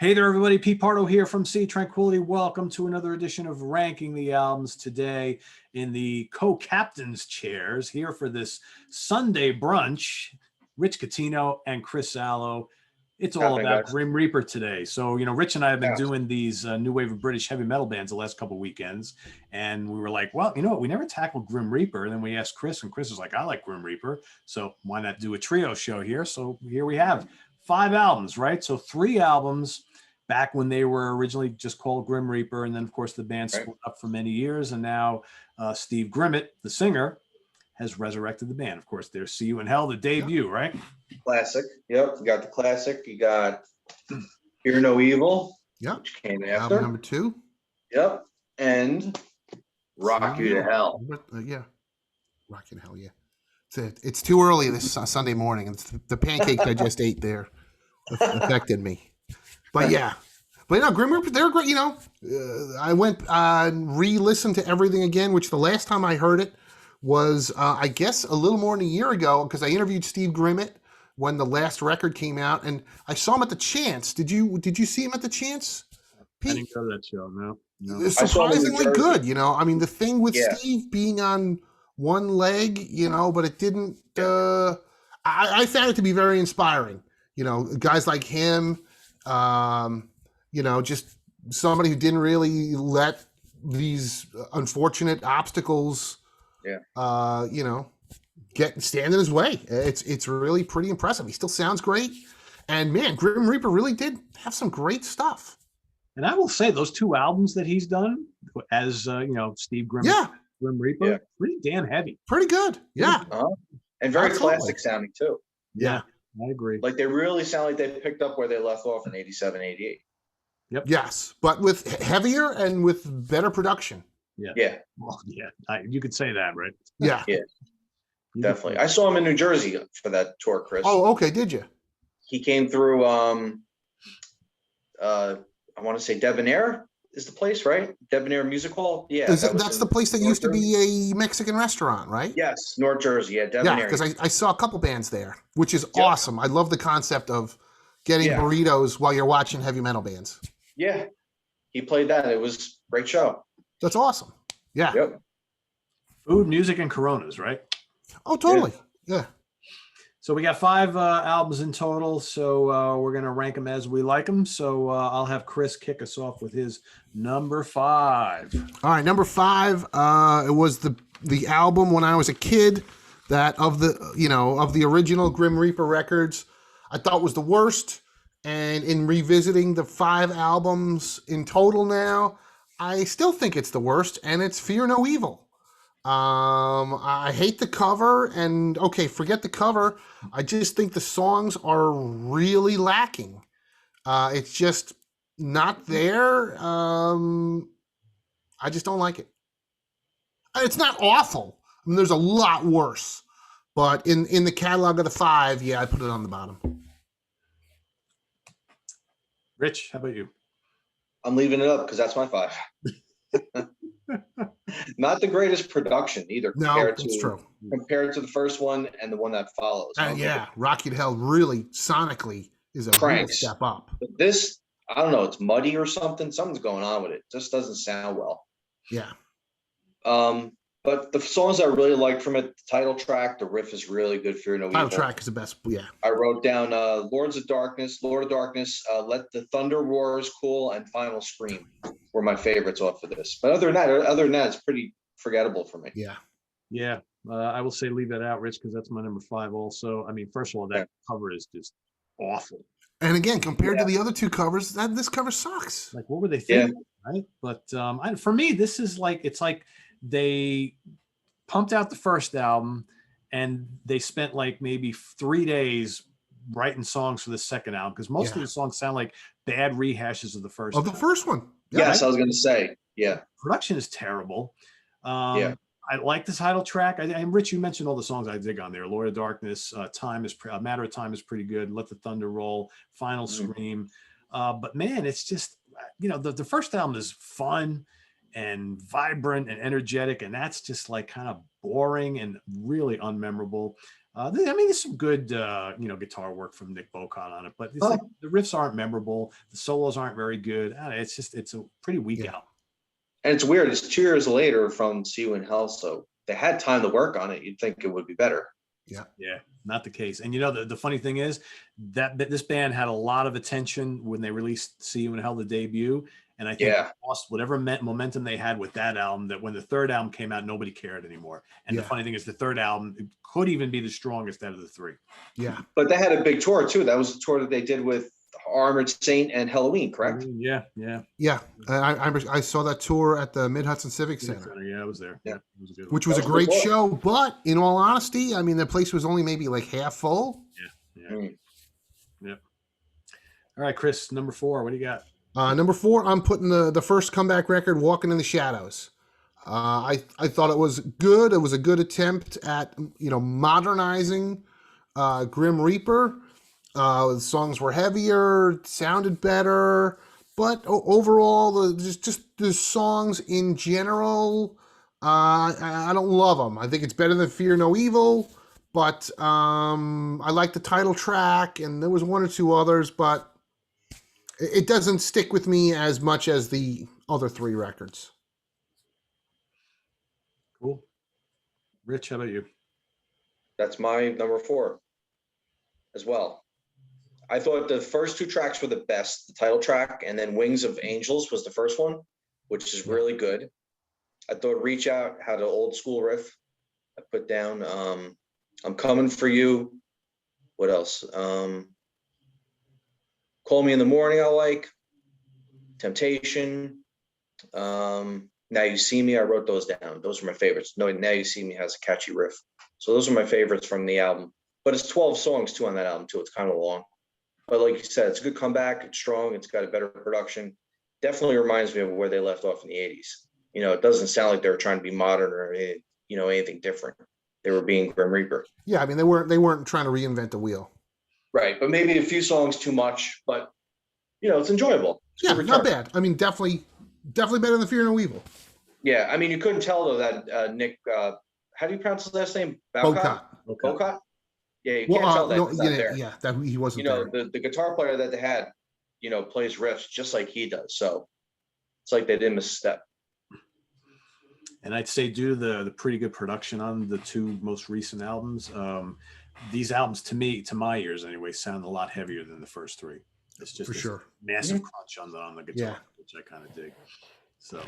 Hey there, everybody. Pete Pardo here from Sea Tranquility. Welcome to another edition of Ranking the Albums. Today in the co-captain's chairs here for this Sunday brunch, Rich Catino and Chris Alo. It's all about Grim Reaper today. So, Rich and I have been doing these new wave of British heavy metal bands the last couple of weekends. And we were like, well, you know what? We never tackled Grim Reaper. And then we asked Chris, and Chris was like, I like Grim Reaper. So why not do a trio show here? So here we have 5 albums, right? So 3 albums back when they were originally just called Grim Reaper. And then, of course, the band split up for many years. And now Steve Grimmett, the singer, has resurrected the band. Of course, there's See You in Hell, the debut, right? Classic. Yep. You got the classic. You got Fear No Evil. Yep. Which came after. Album number 2. Yep. And Rock You to Hell. Yeah. Rock You to Hell, yeah. It's too early this Sunday morning. It's the pancakes I just ate there affected me. But yeah. But Grim Reaper, they're great. I went re-listened to everything again, which the last time I heard it was, I guess, a little more than a year ago, because I interviewed Steve Grimmett when the last record came out, and I saw him at the Chance. Did you see him at the Chance, Pete? I didn't go to that show, no. It's surprisingly good, the thing with Steve being on one leg, but it didn't, I found it to be very inspiring. Guys like him, just somebody who didn't really let these unfortunate obstacles stand in his way. It's really pretty impressive. He still sounds great. And man, Grim Reaper really did have some great stuff. And I will say those 2 albums that he's done as, Steve Grimmett, Grim Reaper, pretty damn heavy. Pretty good. Yeah. And very classic sounding too. Yeah, I agree. Like they really sound like they picked up where they left off in 87, 88. Yep. Yes, but with heavier and with better production. Yeah. Yeah. Well, yeah. You could say that, right? Yeah. Yeah. Definitely. I saw him in New Jersey for that tour, Chris. Oh, okay. Did you? He came through, I want to say Debonair is the place, right? Debonair Music Hall. Yeah. That's the place that used to be a Mexican restaurant, right? Yes. North Jersey. Yeah. Debonair. Yeah, because I saw a couple bands there, which is awesome. I love the concept of getting burritos while you're watching heavy metal bands. Yeah. He played that. It was a great show. That's awesome. Yeah. Yep. Food, music, and Coronas, right? Oh, totally. Yeah. So we got 5 albums in total. So we're going to rank them as we like them. So I'll have Chris kick us off with his number 5. All right. Number 5, it was the album when I was a kid that of the original Grim Reaper records, I thought was the worst. And in revisiting the 5 albums in total now, I still think it's the worst, and it's Fear No Evil. I hate the cover, and forget the cover. I just think the songs are really lacking. It's just not there. I just don't like it. It's not awful. I mean, there's a lot worse, but in the catalog of the 5, I put it on the bottom. Rich, how about you? I'm leaving it up because that's my 5. Not the greatest production either. That's true. Compared to the first one and the one that follows. Rock You to Hell really sonically is a real step up. But this, I don't know, it's muddy or something. Something's going on with it. It just doesn't sound well. Yeah. But the songs I really like from it, the title track, the riff is really good. Fear No Evil. Title track is the best. Yeah. I wrote down Lord of Darkness, Let the Thunder Roar is cool, and Final Scream were my favorites off of this. But other than that, it's pretty forgettable for me. Yeah. Yeah. I will say leave that out, Rich, because that's my number 5 also. I mean, first of all, that cover is just awful. And again, compared to the other 2 covers, this cover sucks. Like, what were they thinking? Right? But for me, this is it's like they pumped out the first album and they spent like maybe 3 days writing songs for the second album, because most of the songs sound like bad rehashes of the first album. The first one. Yes, I was going to say. Yeah. Production is terrible. I like the title track. And Rich, you mentioned all the songs I dig on there. Lord of Darkness, Matter of Time is pretty good. Let the Thunder Roll, Final Scream. But man, it's just, the first album is fun. and vibrant and energetic, and that's just like kind of boring and really unmemorable. I mean, there's some good, guitar work from Nick Bocott on it, but it's like the riffs aren't memorable. The solos aren't very good. I don't know, it's a pretty weak album. And it's weird. It's 2 years later from See You in Hell, so they had time to work on it. You'd think it would be better. Yeah, not the case. And the funny thing is that this band had a lot of attention when they released See You in Hell, the debut. And I think they lost whatever momentum they had with that album, that when the third album came out, nobody cared anymore. And the funny thing is the third album could even be the strongest out of the three. Yeah. But they had a big tour too. That was the tour that they did with Armored Saint and Halloween, correct? Yeah. I saw that tour at the Mid-Hudson Civic Center. Yeah, I was there. Yeah, it was a good one. Which was a great show, but in all honesty, I mean, the place was only maybe like half full. Yeah. All right, Chris, number 4. What do you got? Number 4, I'm putting the first comeback record, Walking in the Shadows. I thought it was good. It was a good attempt at, modernizing Grim Reaper. The songs were heavier, sounded better, but overall, just the songs in general, I don't love them. I think it's better than Fear No Evil, but I like the title track, and there was 1 or 2 others, but it doesn't stick with me as much as the other 3 records. Cool. Rich, how about you? That's my number 4 as well. I thought the first 2 tracks were the best, the title track, and then Wings of Angels was the first one, which is really good. I thought Reach Out had an old school riff. I put down I'm Coming For You. What else? Call Me in the Morning I like. Temptation. Now You See Me, I wrote those down. Those are my favorites. No, Now You See Me has a catchy riff. So those are my favorites from the album. But it's 12 songs too on that album too. It's kind of long. But like you said, it's a good comeback. It's strong. It's got a better production. Definitely reminds me of where they left off in the 80s. It doesn't sound like they were trying to be modern or anything different. They were being Grim Reaper. Yeah, I mean, they weren't trying to reinvent the wheel. Right, but maybe a few songs too much, but it's enjoyable. It's not bad. I mean, definitely better than Fear No Evil. Yeah, I mean, you couldn't tell though that Nick, how do you pronounce his last name? Bocott. Yeah, you can't tell that he's not there. Yeah, that he wasn't there. The guitar player that they had, plays riffs just like he does. So it's like they didn't miss a step. And I'd say due to the pretty good production on the 2 most recent albums, these albums, to my ears anyway, sound a lot heavier than the first 3. It's just for sure massive crunch on the guitar, which I kind of dig. So,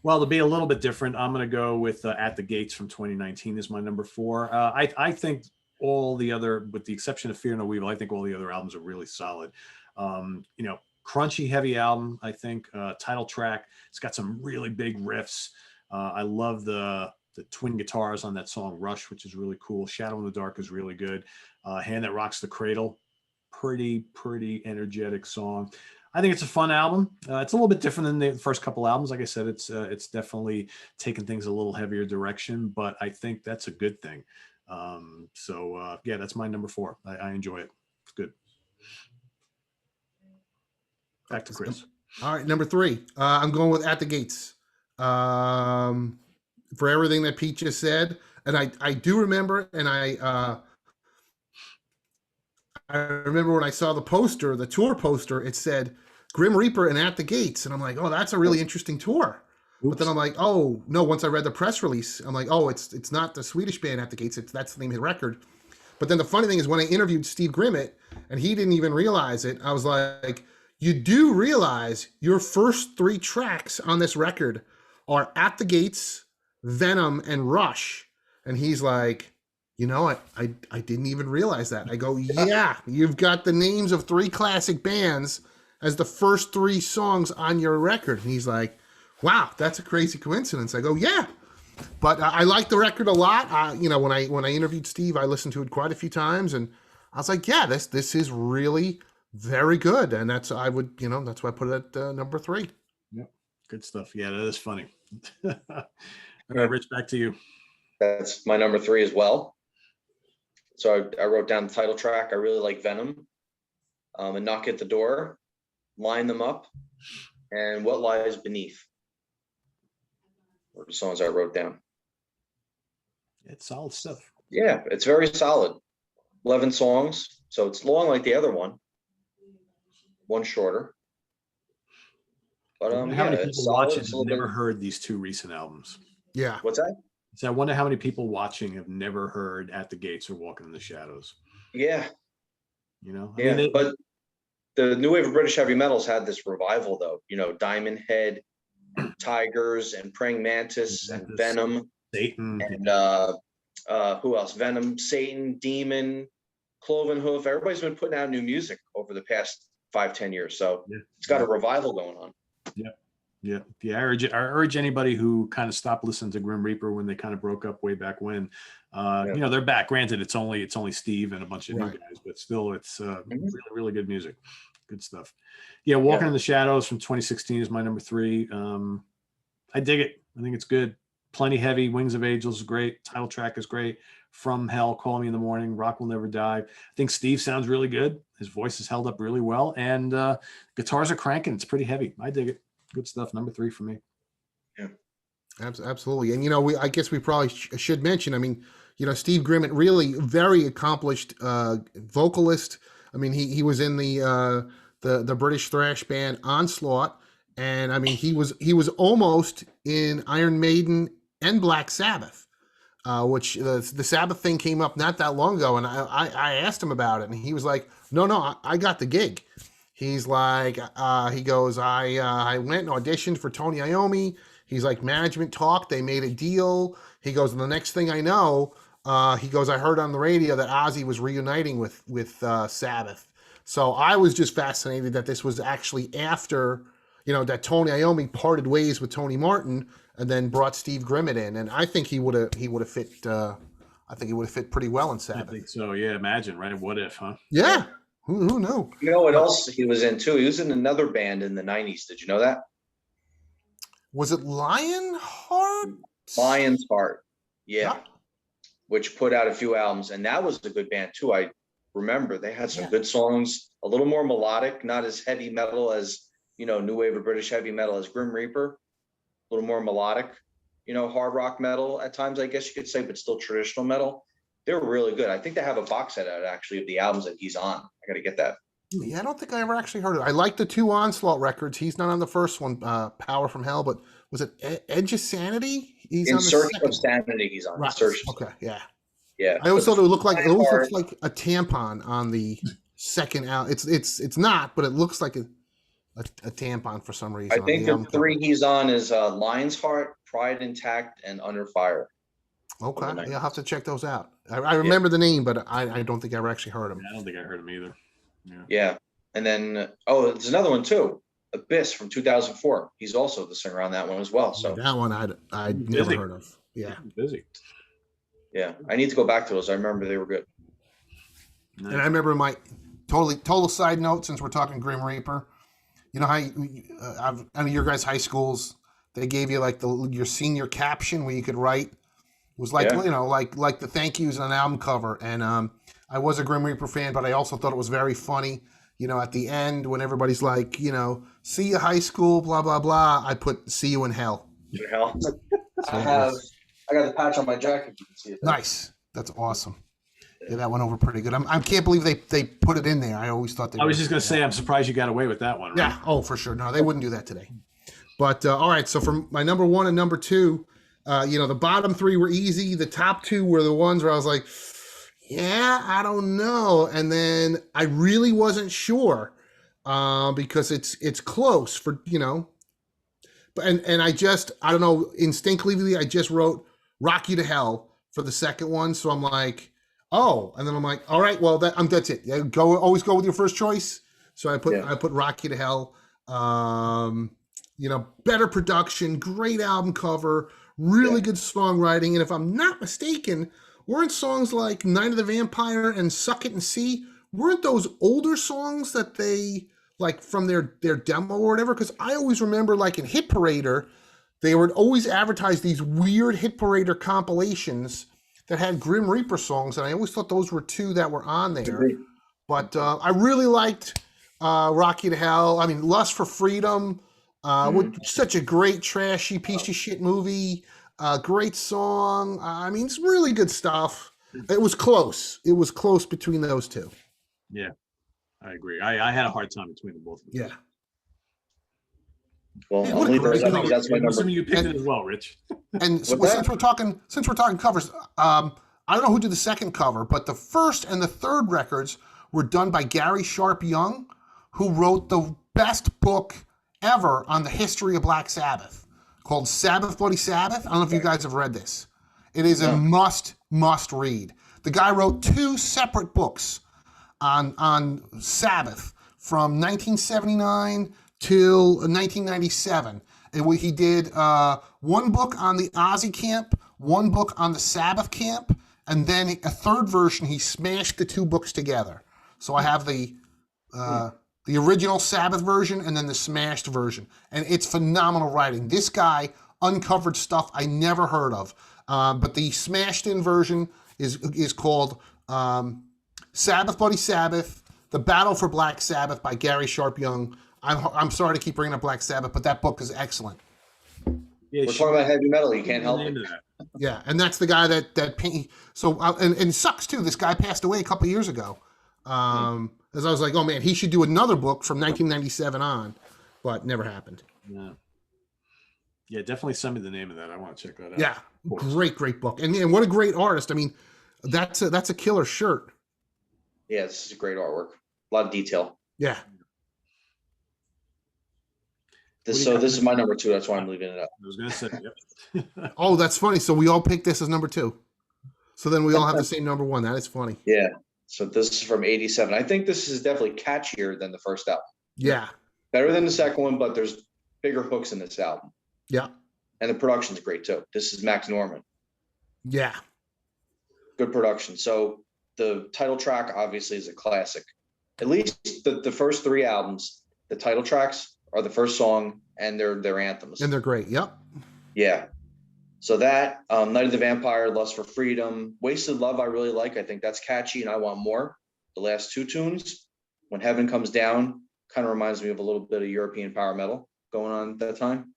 well, to be a little bit different, I'm going to go with At the Gates from 2019 is my number 4. I think all the other, with the exception of Fear No Evil, I think all the other albums are really solid. Crunchy, heavy album, I think. Title track, it's got some really big riffs. I love the twin guitars on that song Rush, which is really cool. Shadow in the Dark is really good. Hand That Rocks the Cradle, pretty energetic song. I think it's a fun album. It's a little bit different than the first couple albums. Like I said, it's definitely taken things a little heavier direction, but I think that's a good thing. Yeah, that's my number 4. I enjoy it. It's good. Back to Chris. All right, number 3. I'm going with At the Gates. For everything that Pete just said, and I do remember, and I remember when I saw the poster, the tour poster, it said Grim Reaper and At the Gates, and I'm like, oh, that's a really interesting tour. Oops. But then I'm like, oh no! Once I read the press release, I'm like, oh, it's not the Swedish band At the Gates. That's the name of the record. But then the funny thing is, when I interviewed Steve Grimmett, and he didn't even realize it, I was like, you do realize your first 3 tracks on this record are At the Gates, Venom, and Rush. And he's like, I didn't even realize that. I go, yeah, you've got the names of 3 classic bands as the first 3 songs on your record. And he's like, wow, that's a crazy coincidence. I go, yeah. But I like the record a lot. When I interviewed Steve, I listened to it quite a few times, and I was like, yeah, this is really very good. And that's why I put it at number 3. Yeah, good stuff. Yeah, that is funny. All right, Rich, back to you. That's my number 3 as well. So I wrote down the title track. I really like Venom, and Knock at the Door, Line Them Up, and What Lies Beneath. were the songs I wrote down. It's solid stuff. Yeah, it's very solid. 11 songs, so it's long like the other one shorter. But How yeah, many it's people solid. watching It's a have little never bit. heard these two recent albums? Yeah. What's that? So I wonder how many people watching have never heard At the Gates or Walking in the Shadows. Yeah, You know, yeah. But the new wave of British heavy metal's had this revival, though. You know, Diamond Head, Tigers, and Praying Mantis, and Venom, Satan, and who else? Venom, Satan, Demon, Cloven Hoof. Everybody's been putting out new music over the past 5-10 years, so it's got a revival going on. Yeah. I urge anybody who kind of stopped listening to Grim Reaper when they kind of broke up way back when, you know, they're back. Granted, it's only Steve and a bunch of new guys, but still, it's really, really good music. Good stuff. Yeah, Walking in the Shadows from 2016 is my number 3. I dig it. I think it's good. Plenty Heavy, Wings of Angels is great. Title track is great. From Hell, Call Me in the Morning, Rock Will Never Die. I think Steve sounds really good. His voice is held up really well, and guitars are cranking. It's pretty heavy. I dig it. Good stuff. Number 3 for me. Yeah, Absolutely. And, you know, I guess we probably should mention, I mean, you know, Steve Grimmett, really very accomplished vocalist. I mean, he was in the British thrash band Onslaught. And I mean, he was almost in Iron Maiden and Black Sabbath, which the Sabbath thing came up not that long ago. And I asked him about it, and he was like, no, I got the gig. He's like, he goes, I went and auditioned for Tony Iommi. He's like, management talked, they made a deal. He goes, and the next thing I know, he goes, I heard on the radio that Ozzy was reuniting with Sabbath. So I was just fascinated that this was actually after, you know, that Tony Iommi parted ways with Tony Martin and then brought Steve Grimmett in. And I think he would have fit, I think he would have fit pretty well in Sabbath. I think so. Yeah. Imagine, right? What if, huh? Yeah. Who knew? You know what else he was in too? He was in another band in the 90s. Did you know that? Was it Lionheart? Lion's Heart. Yeah. Yeah. Which put out a few albums, and that was a good band too. I remember they had some good songs, a little more melodic, not as heavy metal as, you know, new wave of British heavy metal as Grim Reaper, a little more melodic, you know, hard rock metal at times, I guess you could say, but still traditional metal. They were really good. I think they have a box set out actually of the albums that he's on. I got to get that. Yeah, I don't think I ever actually heard it. I like the 2 Onslaught records. He's not on the first one, Power from Hell, but was it Edge of Sanity? He's In on the Search second. of Sanity, he's on. Right. Search. Okay, yeah. Yeah. I always thought it looked like Lionheart. a tampon on the second album. It's not, but it looks like a tampon for some reason. I think the 3 he's on is Lion's Heart, Pride Intact, and Under Fire. Okay, yeah, I'll have to check those out. I remember the name, but I don't think I ever actually heard him. I don't think I heard him either. Yeah. And then, there's another one too, Abyss from 2004. He's also the singer on that one as well. So that one I'd never heard of. Yeah. Busy. Yeah. I need to go back to those. I remember they were good. Nice. And I remember my total side note, since we're talking Grim Reaper, you know how I mean, your guys' high schools, they gave you like your senior caption where you could write. It was like, you know, like the thank yous on an album cover. And I was a Grim Reaper fan, but I also thought it was very funny. You know, at the end when everybody's like, you know, see you high school, blah, blah, blah, I put see you in hell. In hell. I got the patch on my jacket. You can see it. Nice. That's awesome. Yeah, that went over pretty good. I can't believe they put it in there. I always thought I was just going to say, I'm surprised you got away with that one. Right? Yeah. Oh, for sure. No, they wouldn't do that today. But all right. So for my number 1 and number 2, you know, the bottom 3 were easy. The top 2 were the ones where I was like, yeah, I don't know. And then I really wasn't sure because it's close for, you know, and I don't know, instinctively, I just wrote Rock You to Hell for the second one. So I'm like, oh, and then I'm like, all right, well, that's it. Yeah, always go with your first choice. So I put Rock You to Hell. You know, better production, great album cover, really good songwriting. And if I'm not mistaken, weren't songs like Night of the Vampire and Suck It and See, weren't those older songs that they, like, from their demo or whatever? Because I always remember, like, in Hit Parader, they would always advertise these weird Hit Parader compilations that had Grim Reaper songs, and I always thought those were 2 that were on there. But I really liked Rock You to Hell. I mean, Lust for Freedom, With such a great trashy piece of shit movie, great song. I mean, it's really good stuff. It was close. It was close between those two. Yeah, I agree. I had a hard time between the both of them. Yeah. Well, Yeah, I'll what a leave great those up cover. because that's my I'm number. assuming you picked And- it as well, Rich. And What's since we're talking covers, I don't know who did the second cover, but the first and the third records were done by Gary Sharp Young, who wrote the best book ever on the history of Black Sabbath, called Sabbath Bloody Sabbath. I don't know if you guys have read this. It is a must read. The guy wrote 2 separate books on Sabbath from 1979 till 1997. He did one book on the Ozzy camp, one book on the Sabbath camp, and then a third version. He smashed the 2 books together. So I have the original Sabbath version and then the smashed version, and it's phenomenal writing. This guy uncovered stuff I never heard of, but the smashed in version is called Sabbath Bloody Sabbath: The Battle for Black Sabbath by Gary Sharp Young. I'm sorry to keep bringing up Black Sabbath, but that book is excellent. Yeah, We're talking about heavy metal. You can't help it. Yeah, and that's the guy that paint. So and it sucks too. This guy passed away a couple of years ago. As I was like, oh man, he should do another book from 1997 on, but never happened. Yeah, definitely send me the name of that. I want to check that out. Yeah, great book, and what a great artist. I mean, that's a killer shirt. Yeah, this is a great artwork. A lot of detail. Yeah. This is my number 2. That's why I'm leaving it up. I was going to say, yep. Oh, that's funny. So we all picked this as number 2. So then we all have the same number 1. That is funny. Yeah. So this is from '87. I think this is definitely catchier than the first album. Yeah. Better than the second one, but there's bigger hooks in this album. Yeah. And the production's great too. This is Max Norman. Yeah. Good production. So the title track obviously is a classic. At least the first 3 albums, the title tracks are the first song and they're anthems. And they're great. Yep. Yeah. So that Night of the Vampire, Lust for Freedom, Wasted Love, I really like. I think that's catchy and I want more. The last 2 tunes, When Heaven Comes Down, kind of reminds me of a little bit of European power metal going on at that time,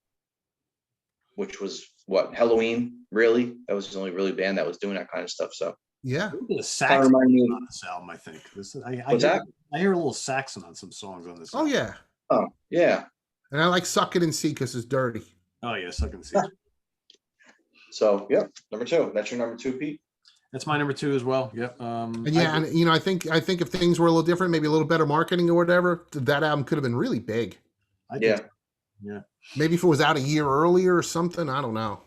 which was Halloween, really? That was the only really band that was doing that kind of stuff. So yeah. A Saxon on this album, I think. I hear a little Saxon on some songs on this album. Oh yeah. Oh yeah. And I like Suck It and See because it's dirty. Oh yeah, Suck It and See. So yeah, number 2. That's your number 2, Pete. That's my number 2 as well. Yep. And yeah, I think if things were a little different, maybe a little better marketing or whatever, that album could have been really big. Yeah. Maybe if it was out a year earlier or something, I don't know.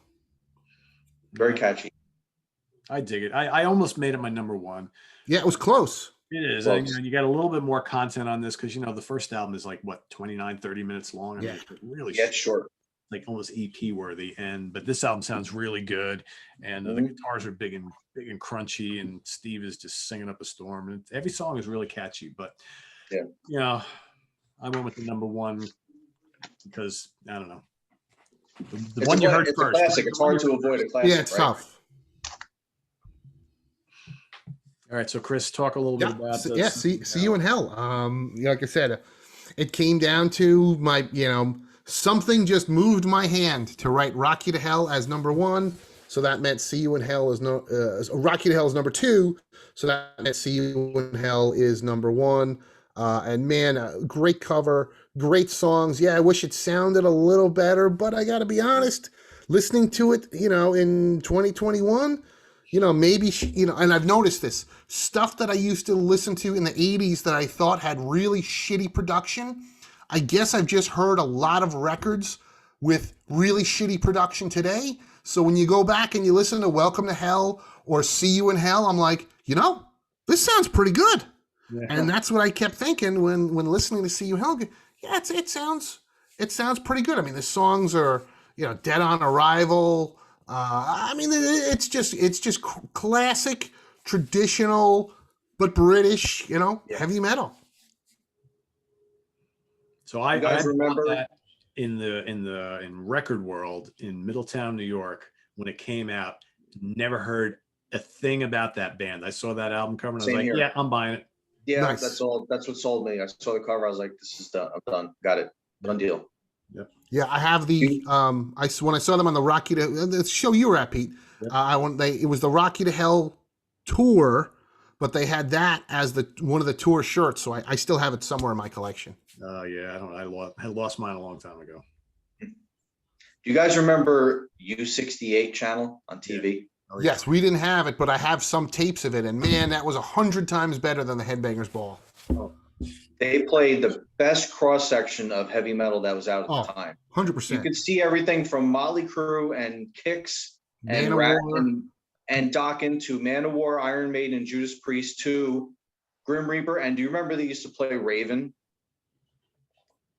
Very catchy. I dig it. I almost made it my number 1. Yeah, it was close. It is. You got a little bit more content on this because the first album is like 29, 30 minutes long. I mean, it's really it's short. Like almost EP worthy. But this album sounds really good, and the guitars are big and crunchy, and Steve is just singing up a storm. And every song is really catchy. But I went with the number 1 because I don't know. The one you heard it's first. A classic. It's hard to avoid a classic. Yeah, it's tough. All right, so Chris, talk a little bit about this. See You in Hell. Like I said, it came down to my, something just moved my hand to write Rock You to Hell as number 1. So that meant See You in Hell is Rock You to Hell is number 2. So that meant See You in Hell is number 1. And man, great cover, great songs. Yeah, I wish it sounded a little better, but I got to be honest, listening to it, in 2021, maybe, and I've noticed this stuff that I used to listen to in the 80s that I thought had really shitty production. I guess I've just heard a lot of records with really shitty production today. So when you go back and you listen to Welcome to Hell or See You in Hell, I'm like, this sounds pretty good. Yeah. And that's what I kept thinking when listening to See You in Hell. Yeah, it sounds pretty good. I mean, the songs are, Dead on Arrival. I mean, it's just classic, traditional, but British, heavy metal. So I remember that in Record World in Middletown, New York, when it came out, never heard a thing about that band. I saw that album cover and I was like, here. Yeah, I'm buying it. Yeah, nice. That's all. That's what sold me. I saw the cover. I was like, this is done. I'm done. Got it. Done deal. Yeah, I have the when I saw them on the Rocky to the show you were at, Pete. Yep. It was the Rocky to Hell tour, but they had that as one of the tour shirts, so I still have it somewhere in my collection. Yeah, I lost mine a long time ago. Do you guys remember U68 channel on TV? Oh, yeah. Yes, we didn't have it, but I have some tapes of it, and man, that was 100 times better than the Headbangers Ball. Oh, They played the best cross section of heavy metal that was out at the time. 100%. You could see everything from Motley Crue and Kix and Manowar. and Dokken to Manowar, Iron Maiden, Judas Priest to Grim Reaper. And do you remember they used to play Raven?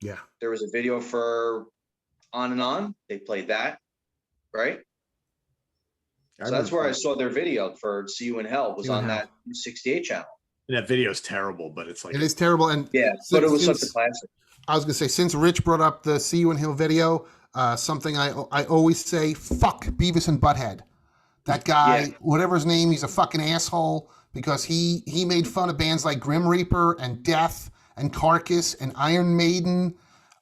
Yeah. There was a video for On and On. They played that, right? So that's where I saw their video for See You in Hell was on that 68 channel. And that video is terrible, but it's like it is terrible. And yeah, but it was such a classic. I was gonna say, since Rich brought up the See You in Hell video, something I always say, fuck Beavis and Butthead. That guy, whatever his name, he's a fucking asshole because he made fun of bands like Grim Reaper and Death and Carcass and Iron Maiden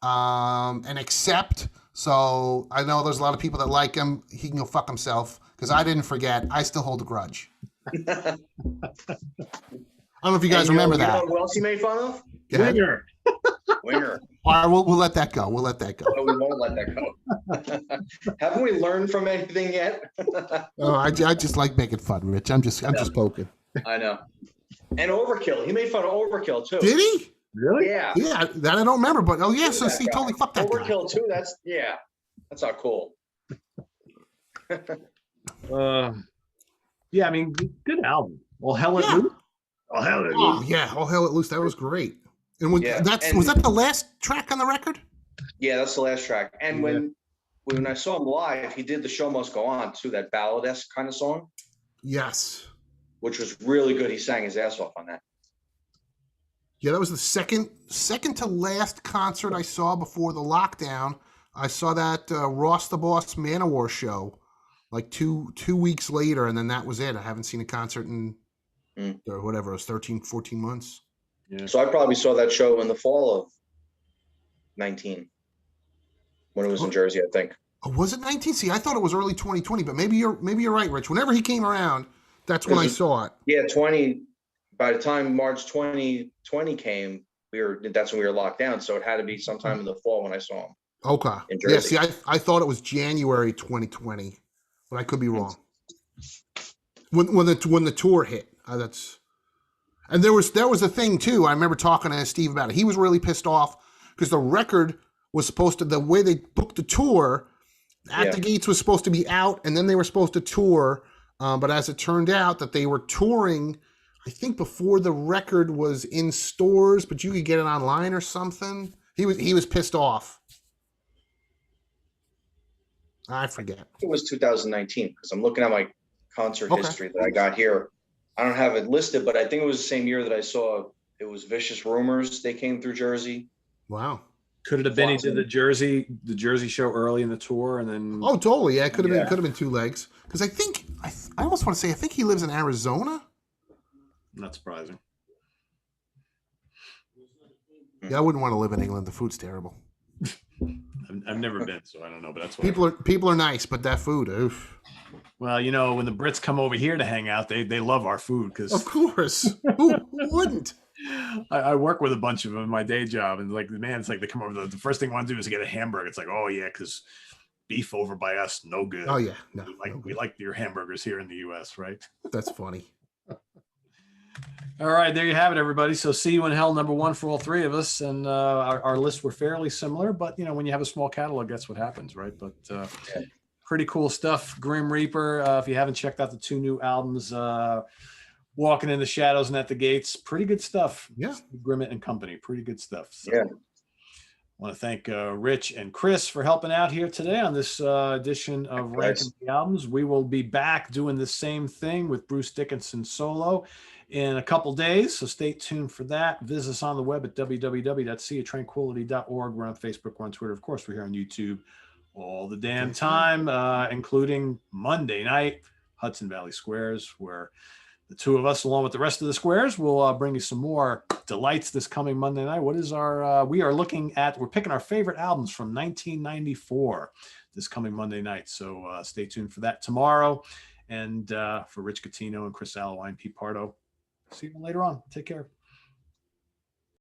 and Accept. So I know there's a lot of people that like him. He can go fuck himself because I didn't forget. I still hold a grudge. I don't know if you guys remember that. You know who else he made fun of? Winger. Winger. All right, we'll let that go. We'll let that go. No, we won't let that go. Haven't we learned from anything yet? Oh, I just like making fun, Rich. I'm just poking. I know. And Overkill. He made fun of Overkill too. Did he? Really? Yeah. Yeah, that I don't remember, but so he totally fucked that guy. Overkill too. That's not cool. Yeah, I mean, good album. Well, Hell Let Loose. Oh, Hell Let Loose. Yeah, All Hell Let Loose. That was great. And was and that the last track on the record? Yeah, that's the last track. And when I saw him live, he did The Show Must Go On too, that ballad-esque kind of song. Yes. Which was really good. He sang his ass off on that. Yeah, that was the second to last concert I saw before the lockdown. I saw that Ross the Boss Manowar show like two weeks later, and then that was it. I haven't seen a concert in or whatever, it was 13, 14 months. Yeah. So I probably saw that show in the fall of 19 when it was in Jersey, I think. Oh, was it 19? See, I thought it was early 2020, but maybe you're right, Rich. Whenever he came around, that's when I saw it. Yeah, 20. By the time March 2020 came, that's when we were locked down. So it had to be sometime in the fall when I saw him. Okay. In Jersey. Yeah, see, I thought it was January 2020, but I could be wrong. When the tour hit, and there was a thing too. I remember talking to Steve about it. He was really pissed off because the record was supposed to, the way they booked the tour, At the Gates was supposed to be out, and then they were supposed to tour. But as it turned out, that they were touring, I think before the record was in stores, but you could get it online or something. He was pissed off. I forget. It was 2019 because I'm looking at my concert history that I got here. I don't have it listed, but I think it was the same year that I saw it was Vicious Rumors. They came through Jersey. Wow. Could it have been he did the Jersey show early in the tour and then? Oh, totally. Yeah, it could have been two legs. Because I almost want to say I think he lives in Arizona. Not surprising. Yeah, I wouldn't want to live in England. The food's terrible. I've never been, so I don't know. But that's people are nice, but that food, oof. Well, when the Brits come over here to hang out, they love our food because. Of course, who wouldn't? I work with a bunch of them in my day job, and it's like they come over. The first thing I want to do is get a hamburger. It's like, oh yeah, because beef over by us, no good. Oh yeah, no. We like your hamburgers here in the U.S., right? That's funny. All right, there you have it, everybody. So See You in Hell, #1 for all three of us, and our lists were fairly similar. But when you have a small catalog, that's what happens, right? But pretty cool stuff. Grim Reaper. If you haven't checked out the two new albums, Walking in the Shadows and At the Gates, pretty good stuff. Yeah, Grimmett and Company, pretty good stuff. So, yeah. I want to thank Rich and Chris for helping out here today on this edition of Ranking the Albums. We will be back doing the same thing with Bruce Dickinson solo in a couple days, so stay tuned for that. Visit us on the web at www.seatranquility.org. We're on Facebook, we're on Twitter. Of course, we're here on YouTube all the damn time, including Monday night, Hudson Valley Squares, where The two of us, along with the rest of the squares, will bring you some more delights this coming Monday night. What is our, we're picking our favorite albums from 1994 this coming Monday night. So stay tuned for that tomorrow. And for Rich Catino and Chris Alo, I'm Pete Pardo. See you later on. Take care.